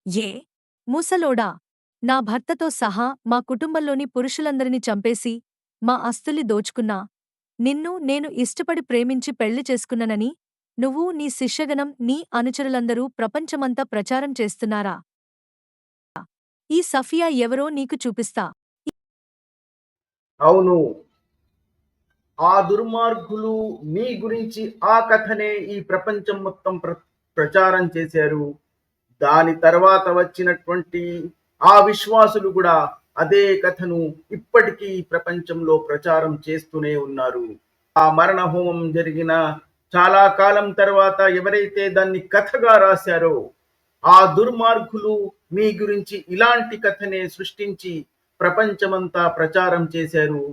ఏ ముసలోడా, నా భర్తతో సహా మా కుటుంబంలోని పురుషులందరినీ చంపేసి మా ఆస్తుల్ని దోచుకున్నా, నిన్ను నేను ఇష్టపడి ప్రేమించి పెళ్లి చేసుకున్నానని నువ్వు నీ శిష్యగణం నీ అనుచరులందరూ ప్రపంచమంతా ప్రచారం చేస్తున్నారా? ఈ సఫియా ఎవరో నీకు చూపిస్తా. అవును, ఆ దుర్మార్గులు మీ గురించి ఆ కథనే ఈ ప్రపంచం మొత్తం ప్రచారం చేశారు. దాని తర్వాత వచ్చినటువంటి ఆ విశ్వాసులు కూడా అదే కథను ఇప్పటికీ ప్రపంచంలో ప్రచారం చేస్తూనే ఉన్నారు. ఆ మరణ హోమం జరిగిన చాలా కాలం తర్వాత ఎవరైతే దాన్ని కథగా రాశారో ఆ దుర్మార్గులు మీ గురించి ఇలాంటి కథనే సృష్టించి ప్రపంచమంతా ప్రచారం చేశారు.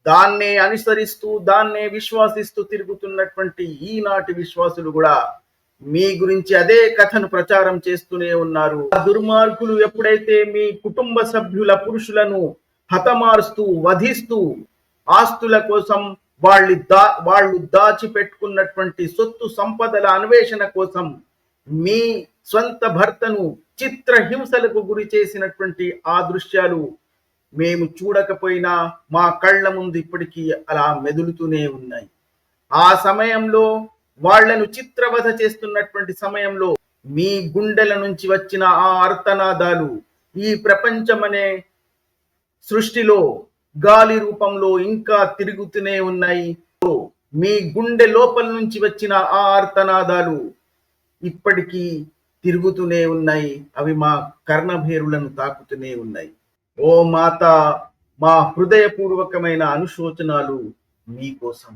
దాన్నే అనుసరిస్తూ దాన్నే విశ్వాసిస్తూ తిరుగుతున్నటువంటి ఈనాటి విశ్వాసులు కూడా మీ గురించి అదే కథను ప్రచారం చేస్తూనే ఉన్నారు. ఆ దుర్మార్గులు ఎప్పుడైతే మీ కుటుంబ సభ్యుల పురుషులను హతమారుస్తూ వధిస్తూ ఆస్తుల కోసం వాళ్ళు దాచిపెట్టుకున్నటువంటి సొత్తు సంపదల అన్వేషణ కోసం మీ స్వంత భర్తను చిత్రహింసలకు గురి చేసినటువంటి ఆ దృశ్యాలు మేము చూడకపోయినా మా కళ్ళ ముందు ఇప్పటికీ అలా మెదులుతూనే ఉన్నాయి. ఆ సమయంలో వాళ్లను చిత్రవధ చేస్తున్నటువంటి సమయంలో మీ గుండెల నుంచి వచ్చిన ఆ అర్తనాదాలు ఈ ప్రపంచమనే సృష్టిలో గాలి రూపంలో ఇంకా తిరుగుతూనే ఉన్నాయి. మీ గుండె లోపల నుంచి వచ్చిన ఆ అర్తనాదాలు ఇప్పటికీ తిరుగుతూనే ఉన్నాయి. అవి మా కర్ణభేరులను తాకుతూనే ఉన్నాయి. ఓ మాత, మా హృదయపూర్వకమైన అనుశోచనాలు మీకోసం.